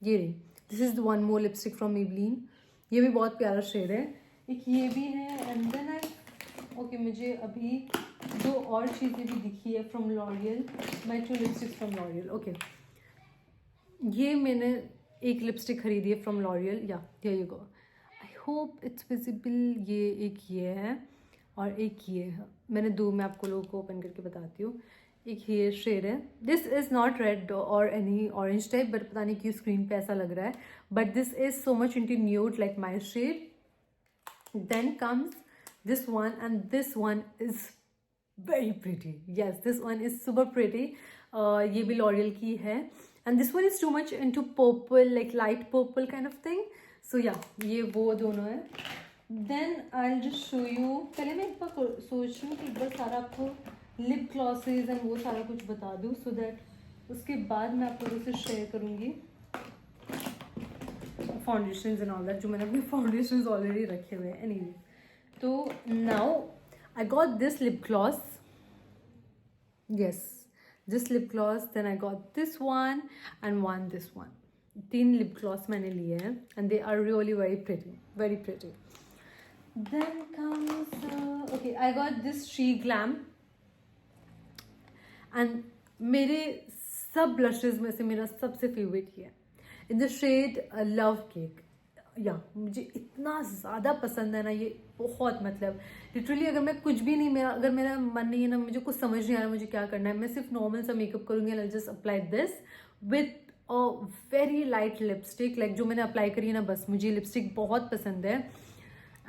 ये रही, this is the one more lipstick from Maybelline। ये भी बहुत प्यारा शेड है। एक ये भी है एंड देन ओके मुझे अभी दो और चीज़ें भी दिखी है from L'Oreal, my two lipsticks from L'Oreal. Okay ये मैंने एक लिपस्टिक खरीदी है फ्रॉम लॉरियल, या you go, I hope it's visible. ये एक ये है और एक ये है। मैंने दो, मैं आपको लोगों को ओपन करके बताती हूँ। एक ये शेड है, दिस इज़ नॉट रेड और एनी ऑरेंज टाइप, बट पता नहीं क्यों स्क्रीन पे ऐसा लग रहा है, but this is so much into nude like my shade. Then comes this one, and this one is very pretty. Yes, this one is super pretty. ये भी L'Oreal की है, and this one is too much into purple, like light purple kind of thing. So yeah, ये वो दोनों है। Then I'll just show you, पहले मैं एक बार सोच रही हूँ कि एक बार सारा आपको लिप ग्लॉसेज एंड वो सारा कुछ बता दूँ, so that उसके बाद मैं आप लोगों से शेयर करूँगी फाउंडेशंस एंड ऑल दैट, जो मैंने अपने फाउंडेशंस ऑलरेडी रखे हुए हैं। एनीवे, तो now I got this lip gloss, yes this lip gloss, then I got this one and one this one. तीन लिप ग्लॉस मैंने लिए हैं and they are really very pretty, very pretty. Then comes okay, I got this she glam, and मेरे सब blushes में से मेरा सबसे फेवरेट ये है in the shade love cake. या मुझे इतना ज़्यादा पसंद है ना ये, बहुत मतलब लिटरली अगर मैं कुछ भी नहीं, मेरा अगर मेरा मन नहीं है ना, मुझे कुछ समझ नहीं आ रहा मुझे क्या करना है, मैं सिर्फ नॉर्मल सा मेकअप करूँगी and I just apply this with a very light lipstick, like जो मैंने अप्लाई करी है ना, बस मुझे लिपस्टिक बहुत पसंद है।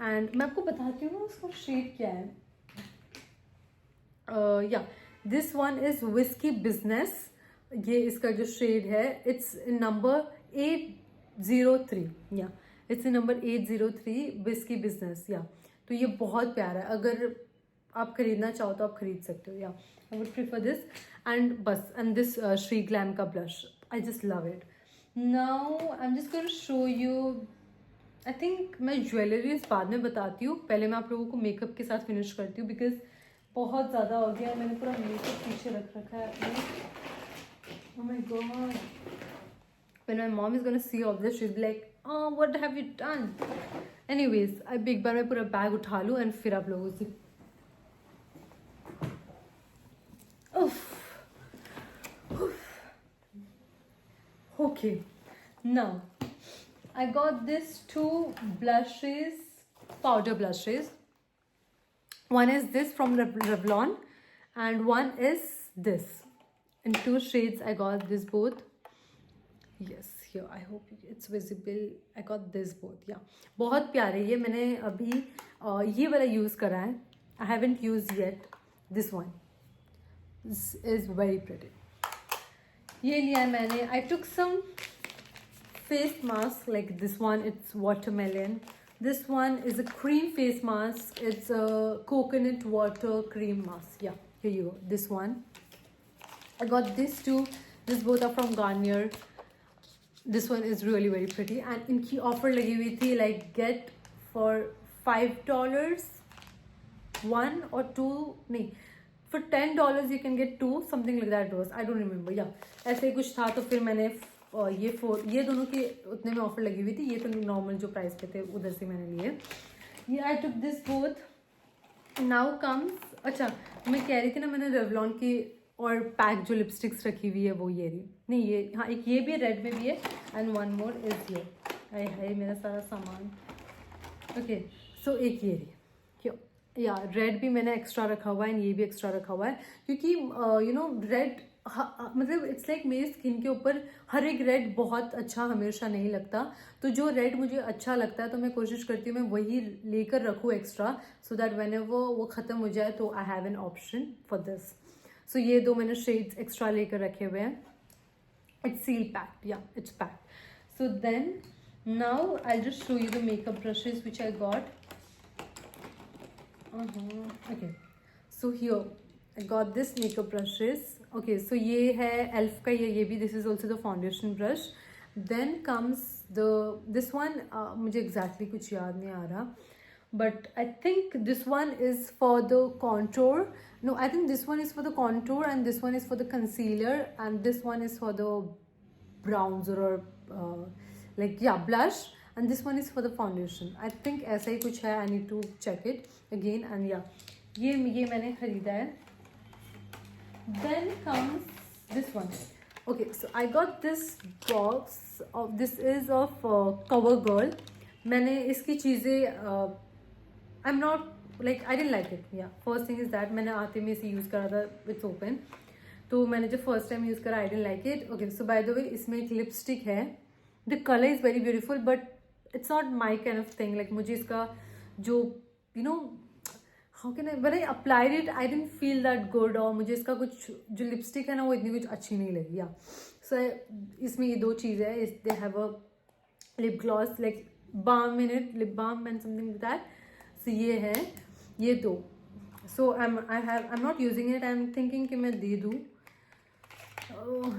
एंड मैं आपको बताती हूँ ना उसका शेड क्या है। या this one is whisky business, ये इसका जो शेड है इट्स नंबर 803, या इट्स नंबर 803 विस्की बिजनेस। या तो ये बहुत प्यारा है, अगर आप खरीदना चाहो तो आप खरीद सकते हो। या I would prefer this and बस, एंड दिस श्री ग्लैम का blush, I just love it. Now I am just going to show you, I think मैं ज्वेलरी बाद में बताती हूँ, पहले मैं आप लोगों को मेकअप के साथ फिनिश करती हूँ, बिकॉज बहुत ज़्यादा हो गया, मैंने पूरा मेकअप पीछे रख रखा है। Oh my god, when my mom is gonna see all this she'll be like, oh what have you done? Anyways, अब एक बार मैं पूरा बैग उठा लूँ एंड फिर आप लोगों से okay, now I got this two blushes, powder blushes. One is this from Revlon and one is this in two shades. I got this both, yes here, I hope it's visible. I got this both, yeah, बहुत प्यारे। ये मैंने अभी ये वाला use करा है, I haven't used yet this one. This is very pretty. ये लिया है मैंने। I took some face mask like this one, it's watermelon. This one is a cream face mask, it's a coconut water cream mask. Yeah, here you go, this one. I got these two, this both are from Garnier. This one is really very pretty and इनकी offer लगी हुई थी, like get for $5 one or two, नहीं for $10 you can get two, something like that was, I don't remember. या ऐसे ही कुछ था, तो फिर मैंने ये दोनों की उतने में ऑफर लगी हुई थी, ये तो नॉर्मल जो प्राइस पे थे उधर से मैंने लिए। ये I took this both. Now comes, अच्छा मैं कह रही थी ना मैंने रेवलॉन की और पैक जो लिपस्टिक्स रखी हुई है वो ये रही, नहीं ये, हाँ एक ये भी है, रेड में भी है एंड वन मोर इज ये। हाय हाय मेरा सारा सामान। ओके सो एक ये रही, क्यों या रेड भी मैंने एक्स्ट्रा रखा हुआ है एंड ये भी एक्स्ट्रा रखा हुआ है, क्योंकि यू नो रेड मतलब इट्स लाइक मेरी स्किन के ऊपर हर एक रेड बहुत अच्छा हमेशा नहीं लगता, तो जो रेड मुझे अच्छा लगता है तो मैं कोशिश करती हूँ मैं वही लेकर रखूँ एक्स्ट्रा, सो दैट व्हेन वो ख़त्म हो जाए तो I have an option for this. So ये दो मैंने शेड्स एक्स्ट्रा लेकर रखे हुए हैं। इट्स सील पैक्ड, या it's packed. So then now I just show you the makeup brushes which I got. Okay so here I got this makeup brushes. Okay so ये है एल्फ का, ये भी, this is also the foundation brush. Then comes this one, मुझे exactly कुछ याद नहीं आ रहा, but I think this one is for the contour. No, I think this one is for the contour and this one is for the concealer and this one is for the bronzer or like yeah, blush, and this one is for the foundation. I think ऐसा ही कुछ है. I need to check it again. And yeah, ये मैंने खरीदा है. Then comes this one. Okay, so I got this box of, this is of CoverGirl. मैंने इसकी चीज़ें I'm not like, I didn't like it. Yeah, first thing is that मैंने आते में इसे यूज़ करा था, it's open. तो मैंने जब फर्स्ट टाइम यूज़ करा, I didn't like it. Okay, so by the way, इसमें एक लिपस्टिक है. The color is very beautiful, but it's not my kind of thing. Like मुझे इसका जो you know, how can I, when I applied it, I didn't feel that good. और मुझे इसका कुछ जो लिपस्टिक है ना, वो इतनी कुछ अच्छी नहीं लगी. या सो इसमें ये दो चीज़ है. They have a lip gloss like balm in it, lip balm and something like that. So ये है, ये दो. So I'm not using it. I'm thinking कि मैं दे दूँ.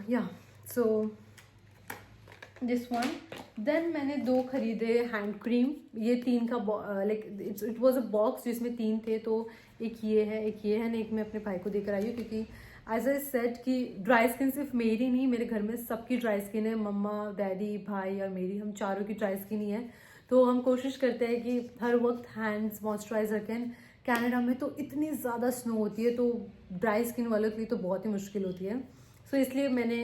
Yeah, so this one. Then मैंने दो खरीदे हैंड क्रीम. ये तीन का like it was a box जिसमें तीन थे. तो एक ये है, एक ये है, ना एक मैं अपने भाई को देकर आई हूँ, क्योंकि एज आई सेड कि ड्राई स्किन सिर्फ मेरी नहीं, मेरे घर में सबकी ड्राई स्किन है. मम्मा, डैडी, भाई और मेरी, हम चारों की ड्राई स्किन ही है. तो हम कोशिश करते हैं कि हर वक्त हैंड्स मॉइस्चराइज रखें. कनाडा में तो इतनी ज़्यादा स्नो होती है, तो ड्राई स्किन वालों के लिए तो बहुत ही मुश्किल होती है. सो इसलिए मैंने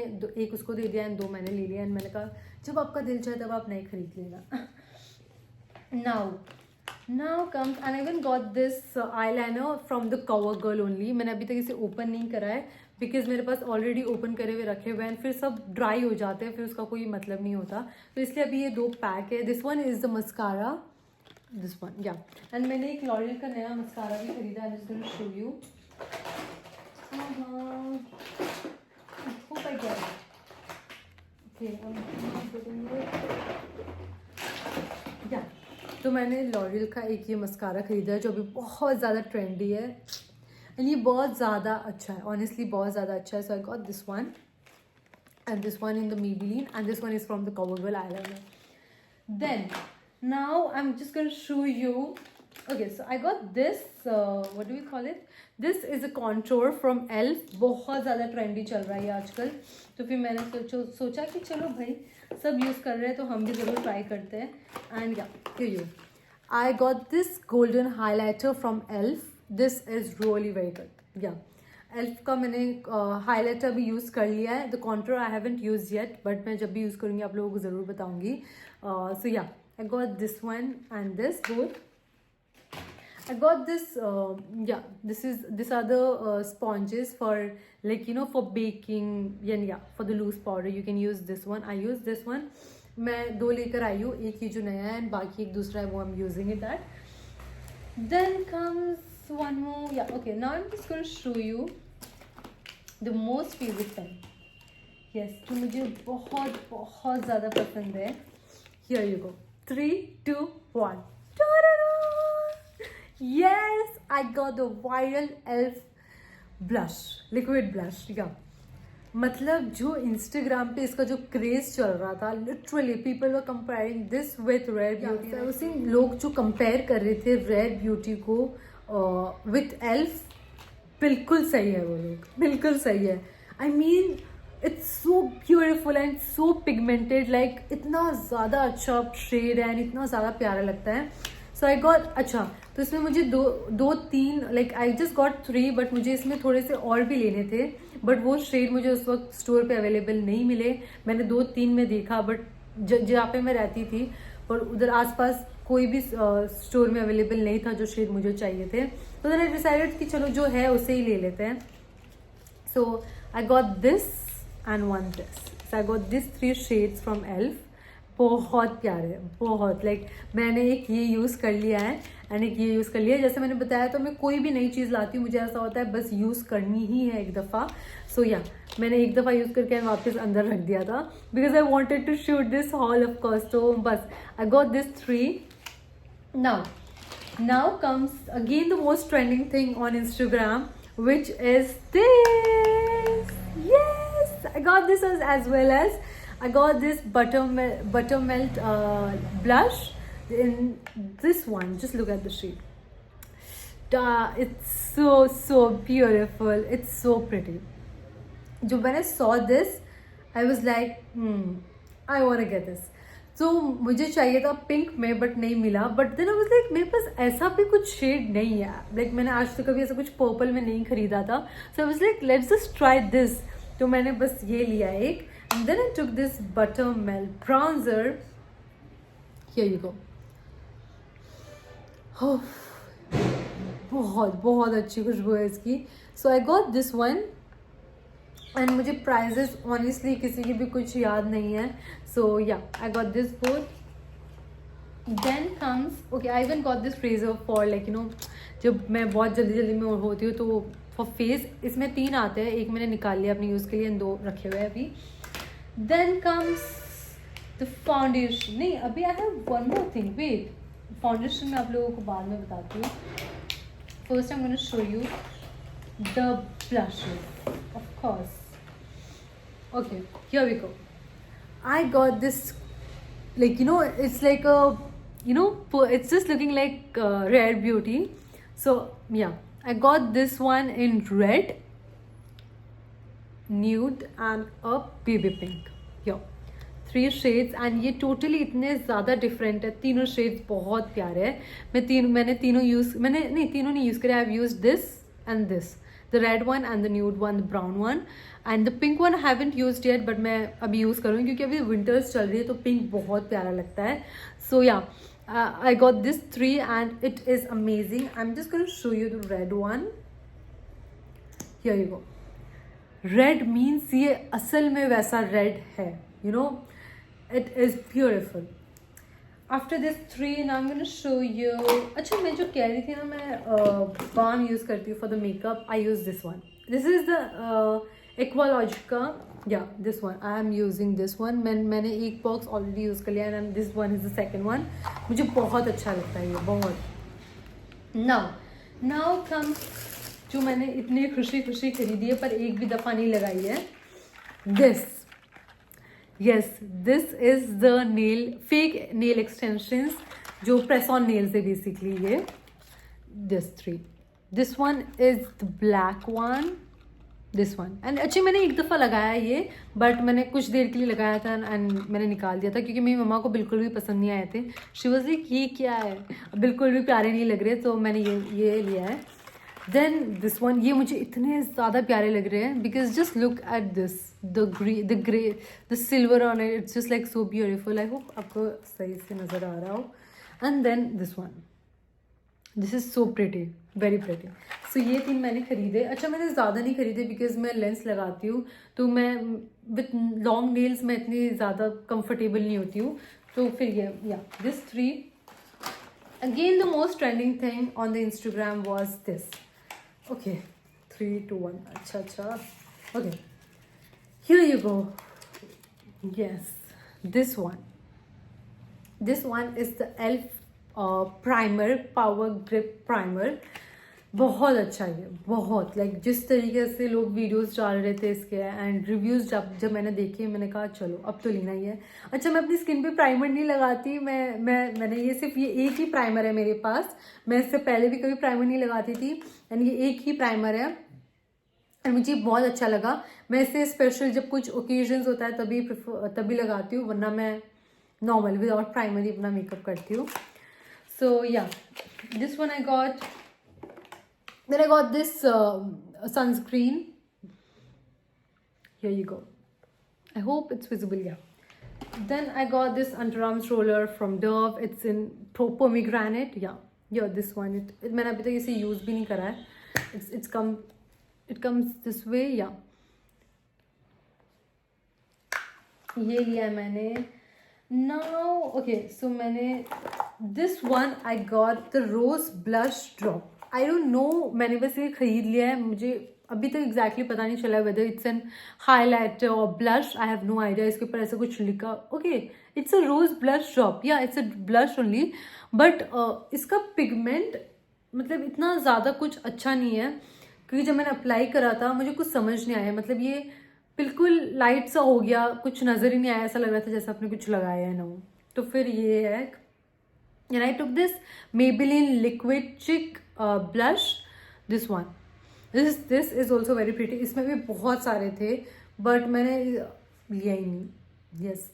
एक उसको दे दिया एंड दो मैंने ले लिया. एंड मैंने कहा जब आपका दिल चाहे तब आप नहीं खरीद लेना. Now comes, and I even got this eyeliner from the CoverGirl only. मैंने अभी तक इसे ओपन नहीं करा है, बिकॉज मेरे पास ऑलरेडी ओपन करे हुए रखे हुए हैं. फिर सब ड्राई हो जाते हैं, फिर उसका कोई मतलब नहीं होता. तो इसलिए अभी ये दो पैक है. This one is the mascara, this one, या. एंड मैंने एक लॉरियल का नया मस्कारा भी खरीदा है. I will show you. Hope I get it. Okay, yeah. तो मैंने लॉरियल का एक ये मस्कारा खरीदा है जो अभी बहुत ज़्यादा ट्रेंडी है. एंड ये बहुत ज़्यादा अच्छा है, ऑनेस्टली बहुत ज़्यादा अच्छा है. So I got this one and this one in the Maybelline, and this one is from the CoverGirl eyeliner. Then now I'm just going to show you. Okay, so I got this, what do we call it? This is a contour from ELF. बहुत ज़्यादा trendy चल रहा है आजकल. तो फिर मैंने सोचा कि चलो भाई सब यूज़ कर रहे हैं तो हम भी ज़रूर ट्राई करते हैं. एंड या, here you. I got this golden highlighter from ELF. This is really very good. Yeah. ELF का मैंने हाईलाइटर भी यूज़ कर लिया है. The contour I haven't used yet, but मैं जब भी यूज़ करूँगी आप लोगों को ज़रूर बताऊँगी. So yeah, I got this one and this both. I got this, yeah, these are the sponges for, like, you know, for baking. Yeah, for the loose powder you can use this one. I use this one. मैं दो लेकर आई हूँ, एक ये जो नया है and बाकी एक दूसरा है, वो I'm using it that. Then comes one more. Yeah, okay, now I'm just going to show you the most favorite pen. Yes, जो मुझे बहुत बहुत ज़्यादा पसंद है. Here you go. 3, 2, 1. Yes, I got the viral ELF blush, liquid blush. Yeah, मतलब जो Instagram पे इसका जो क्रेज चल रहा था, literally people were comparing this with Rare Beauty. उसी लोग जो कंपेयर कर रहे थे रेयर ब्यूटी को विथ ELF, बिल्कुल सही है वो लोग, बिल्कुल सही है. I mean it's so beautiful and so pigmented. Like इतना ज़्यादा अच्छा शेड है एंड इतना ज़्यादा प्यारा लगता है. सो आई गॉट, अच्छा तो इसमें मुझे दो तीन, like I just got 3, but मुझे इसमें थोड़े से और भी लेने थे, बट वो शेड मुझे उस वक्त स्टोर पे अवेलेबल नहीं मिले. मैंने 2-3 में देखा, बट जहाँ पे मैं रहती थी और उधर आसपास कोई भी स्टोर में अवेलेबल नहीं था जो शेड मुझे चाहिए थे. तो मैंने डिसाइडेड कि चलो जो है उसे ही ले लेते हैं. So I got this and one this. So I got this 3 shades from ELF. बहुत प्यारे, बहुत. लाइक मैंने एक ये यूज़ कर लिया है एंड एक ये यूज़ कर लिया है. जैसे मैंने बताया, तो मैं कोई भी नई चीज़ लाती हूँ, मुझे ऐसा होता है बस यूज़ करनी ही है एक दफ़ा. सो या, मैंने एक दफ़ा यूज़ करके वापस अंदर रख दिया था, because I wanted to shoot this haul of course. तो बस I got this 3. Now comes again the most trending thing on Instagram, which is this. Yes, I got this as well as I got this buttermelt blush in this one. Just look at the shade. It's so beautiful. It's so pretty. When I saw this, I was like, I want to get this. तो मुझे चाहिए था pink में but नहीं मिला, but then I was like मेरे पास ऐसा भी कुछ शेड नहीं है, लाइक मैंने आज तक कभी ऐसा कुछ पर्पल में नहीं खरीदा था, so I was like let's just try this. तो मैंने बस ये लिया एक, and then I took this buttermilk bronzer, here you go. बहुत बहुत अच्छी खुशबू है इसकी। So I got this one, and मुझे प्राइजेस ऑनेस्टली किसी की भी कुछ याद नहीं है, so yeah I got this both. Then comes okay, I even got this फ्रेजर फॉर लाइक यू नो जब मैं बहुत जल्दी जल्दी में होती हूँ तो फॉर फेस। इसमें 3 आते हैं, एक मैंने निकाल लिया अपने यूज़ के लिए, 2 रखे हुए हैं अभी। देन कम्स द फाउंडेशन, नहीं अभी I have one more thing, wait, foundation मैं आप लोगों को बाद में बताती हूँ। First I am gonna show you the blushes of course. Okay, here we go. I got this, like you know, it's like a, you know, it's just looking like Rare Beauty. So yeah, I got this one in red, nude and a baby pink. Yeah, 3 shades and ये totally इतने ज़्यादा different है, तीनों shades बहुत प्यारे हैं। मैंने तीनों यूज़ करे। I've used this and this, the red one and the nude one, the brown one, and the pink one I haven't used yet, but मैं अभी यूज़ करूँगी क्योंकि अभी विंटर्स चल रही है तो पिंक बहुत प्यारा लगता है। So yeah, I got this 3 and it is amazing. I'm just going to show you the red one. Here you go. Red means ये असल में वैसा red है, you know, it is beautiful. After this 3 now I'm going to show you, अच्छा मैं जो कह रही थी ना, मैं balm यूज़ करती हूँ for the makeup. I use this one. This is the Aqualogica, yeah, this one I am using this one. मैंने एक बॉक्स ऑलरेडी यूज़ कर लिया and this one is the second one. मुझे बहुत अच्छा लगता है ये, बहुत। now comes जो मैंने इतनी खुशी खरीदी है पर एक भी दफ़ा नहीं लगाई है, this. Yes, this is the fake nail extensions जो press on nails है basically ये, this 3. This one is the black one, this one. and अच्छी मैंने एक दफ़ा लगाया ये, but मैंने कुछ देर के लिए लगाया था and मैंने निकाल दिया था क्योंकि मेरी मम्मा को बिल्कुल भी पसंद नहीं आए थे। She was like ये क्या है, बिल्कुल भी प्यारे नहीं लग रहे, तो मैंने ये लिया है। Then this one, ये मुझे इतने ज़्यादा प्यारे लग रहे हैं because just look at this, the gray, the silver on it, it's just like so beautiful. I hope आपको सही से नज़र आ रहा हो। And then this one, this is so pretty, very pretty. So ये 3 मैंने खरीदे। अच्छा मैंने ज़्यादा नहीं खरीदे because मैं लेंस लगाती हूँ तो मैं with long nails मैं इतनी ज़्यादा comfortable नहीं होती हूँ, तो फिर ये yeah, this 3. Again the most trending thing on the Instagram was this. Okay, 3, 2, 1. Acha. Okay, here you go. Yes, this one. This one is the ELF primer, power grip primer. बहुत अच्छा है, बहुत लाइक जिस तरीके से लोग videos डाल रहे थे इसके एंड रिव्यूज़ जब मैंने देखे मैंने कहा चलो अब तो लेना ही है। अच्छा मैं अपनी स्किन पे प्राइमर नहीं लगाती, मैंने ये सिर्फ ये एक ही प्राइमर है मेरे पास, मैं इससे पहले भी कभी प्राइमर नहीं लगाती थी एंड ये एक ही प्राइमर है एंड मुझे बहुत अच्छा लगा। मैं इसे स्पेशल जब कुछ ओकेजन्स होता है तभी लगाती हूँ, वरना मैं नॉर्मल विदाउट प्राइमर ही अपना मेकअप करती हूँ। सो या this one I got. Then I got this sunscreen. Here you go. I hope it's visible, yeah. Then I got this underarms roller from Dove. It's in pomegranate. Yeah, this one. मैंने अभी तक इसे use भी नहीं करा है. It comes this way, yeah. ये लिया है मैंने. Now, okay, so मैंने this one I got the rose blush drop. I don't know, मैंने बस ये खरीद लिया है, मुझे अभी तक एग्जैक्टली पता नहीं चला वेदर इट्स एन हाईलाइटर और blush, I have no idea. इसके ऊपर ऐसा कुछ लिखा, okay it's a rose blush drop, या it's a blush only, but इसका पिगमेंट मतलब इतना ज़्यादा कुछ अच्छा नहीं है क्योंकि जब मैंने अप्लाई करा था मुझे कुछ समझ नहीं आया, मतलब ये बिल्कुल लाइट सा हो गया, कुछ नज़र ही नहीं आया, ऐसा लग रहा था जैसे आपने कुछ लगाया है ना हो। तो फिर ये है, and I took this Maybelline Liquid Chic blush, this one. This is also very pretty. इसमें भी बहुत सारे थे बट मैंने लिया ही नहीं। Yes,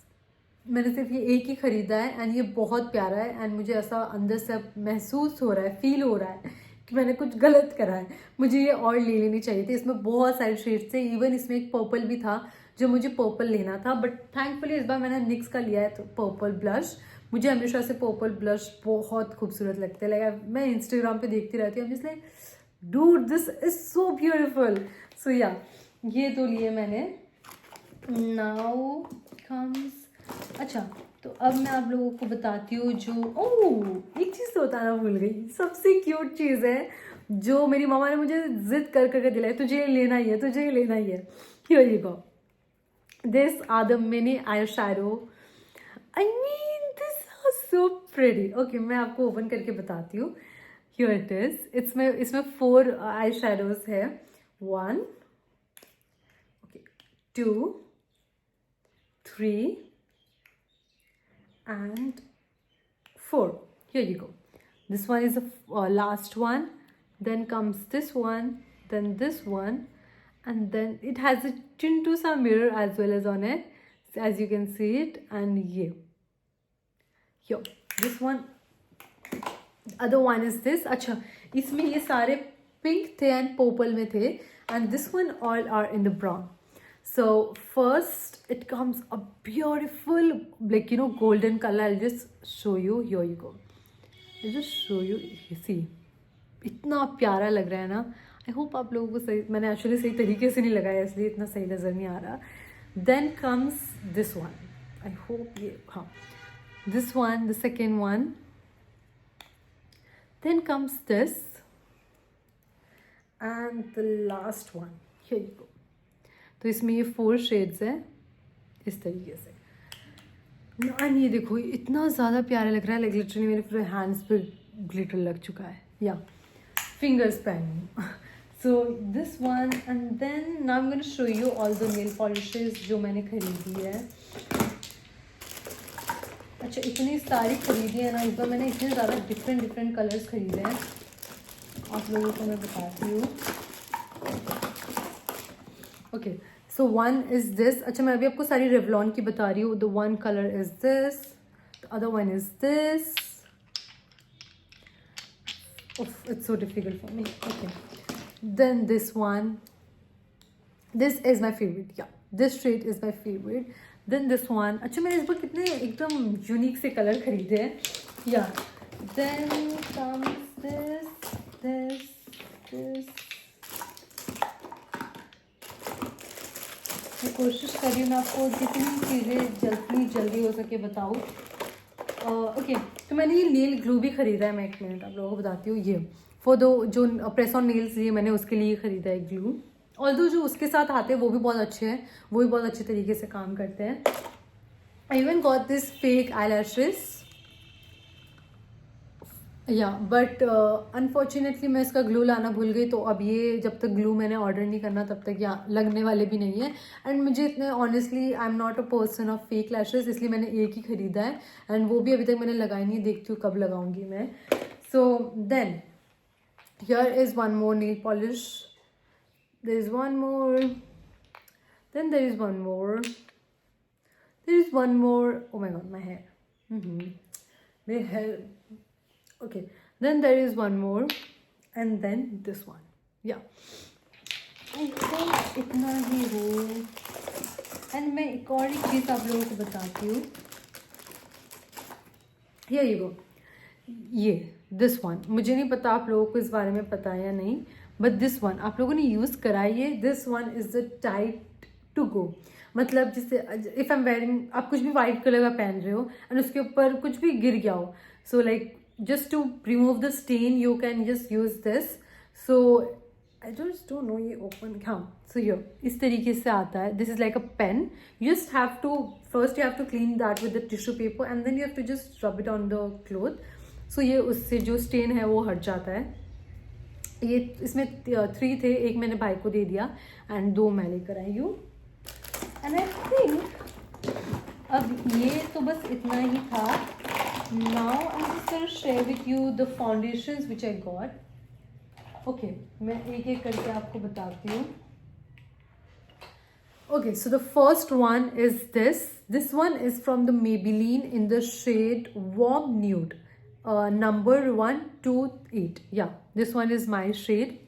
मैंने सिर्फ ये एक ही ख़रीदा है एंड ये बहुत प्यारा है एंड मुझे ऐसा अंदर से महसूस हो रहा है, फील हो रहा है कि मैंने कुछ गलत करा है, मुझे ये और ले लेनी चाहिए थी। इसमें बहुत सारे शेड्स थे, इवन इसमें एक पर्पल भी था जो मुझे पर्पल लेना था, बट थैंकफुली इस बार मैंने निक्स का लिया है तो पर्पल ब्लश। मुझे हमेशा से पर्पल ब्लश बहुत खूबसूरत लगते हैं, लाइक मैं इंस्टाग्राम पे देखती रहती हूँ, जिसलिए dude this is so beautiful. So या ये तो लिए मैंने। नाउ कम्स, अच्छा तो अब मैं आप लोगों को बताती हूँ जो, ओह एक चीज़ तो बताना भूल गई, सबसे क्यूट चीज़ है जो मेरी मामा ने मुझे जिद कर करके दिलाई, तुझे ये लेना ही है, तुझे ये लेना ही है। Here you go, this are the mini eye shadow. I mean this are so pretty. Okay मैं आपको ओपन करके बताती हूँ। हियर इट इज, इसमें 4 आई शैडोज है, 1 okay 2 3 and 4. Here you go. This one is the last one, then comes this one, then this one, and then it has a chintu sa mirror as well as on it, as you can see it. And here this one, other one is this. अच्छा इसमें ये सारे pink थे and purple में थे, and this one all are in the brown. So first it comes a beautiful, like you know, golden color. I'll just show you. Here you go. I'll just show you. You see, इतना प्यारा लग रहा है ना। I hope आप लोगों को सही, मैंने एक्चुअली सही तरीके से नहीं लगाया इसलिए इतना सही नज़र नहीं आ रहा। Then comes this one. I hope ये, हाँ, this one, the second one. Then comes this, and the last one. Here you go. तो इसमें ये 4 शेड्स हैं इस तरीके से। एंड ये देखो इतना ज़्यादा प्यारा लग रहा है, लाइक लिटरली मेरे पूरे हैंड्स पे ग्लिटर लग चुका है, या फिंगर्स पहन। So this one, and then now I am gonna show you all the nail polishes जो मैंने खरीदी है। अच्छा इतनी सारी खरीदी है ना इस बार मैंने, इतने ज़्यादा डिफरेंट कलर्स खरीदे हैं, आप लोगों को मैं बताती हूँ। Okay so one is this. अच्छा मैं अभी आपको सारी रेवलॉन की बता रही हूँ। The one colour is this, the other one is this. It's so difficult for me. Okay then this one, this is my favourite, या this shade is my favourite. Then this one. अच्छा मैंने इस बार कितने एकदम unique से colour खरीदे हैं, या then comes this this this. मैं कोशिश कर रही हूँ मैं आपको जितनी चीज़ें जल्दी हो सके बताऊँ। ओके तो मैंने ये नेल ग्लू भी ख़रीदा है, मैं एक मिनट आप लोगों को बताती हूँ। ये फॉर दो जो प्रेस ऑन नेल्स, ये मैंने उसके लिए ख़रीदा है ग्लू। ऑल्दो जो उसके साथ आते हैं वो भी बहुत अच्छे हैं, वो भी बहुत अच्छे तरीके से काम करते हैं। आई even got this fake eye lashes, या बट अनफॉर्चुनेटली मैं इसका ग्लू लाना भूल गई, तो अब ये जब तक ग्लू मैंने ऑर्डर नहीं करना तब तक यहाँ लगने वाले भी नहीं है। एंड मुझे इतने honestly I am not a person of fake lashes, इसलिए मैंने एक ही ख़रीदा है एंड वो भी अभी तक मैंने लगाई नहीं, देखती हूँ कब लगाऊंगी मैं। So then here is one more nail polish, there is one more, then there is one more, there is one more. Oh my god my hair, मेरे hair. Okay, then there is one more, and then this one. Yeah, I think इतना ही हो। And मैं एक और एक चीज़ आप लोगों को बताती हूँ। Here you go. ये this one, मुझे नहीं पता आप लोगों को इस बारे में पता है या नहीं, but this one आप लोगों ने यूज़ करा है। this one is the type to go, मतलब जिससे इफ़ आई एम वेयरिंग, आप कुछ भी वाइट कलर का पहन रहे हो एंड उसके ऊपर कुछ भी गिर गया हो, so like just to remove the stain you can just use this. So I just don't know ये open, हाँ, so ये इस तरीके से आता है। this is like a pen, you just have to first you have to clean that with the tissue paper and then you have to just rub it on the cloth, so ये उससे जो stain है वो हट जाता है। ये इसमें 3 थे, एक मैंने भाई को दे दिया एंड 2 मैं लेकर आई हूँ। एंड आई थिंक अब ये तो बस इतना ही था। Now I'm just going to share with you the foundations which I got. Okay, मैं एक एक करके आपको बताती हूँ। Okay, so the first one is this. This one is from the Maybelline in the shade Warm Nude. Number 128. Yeah, this one is my shade.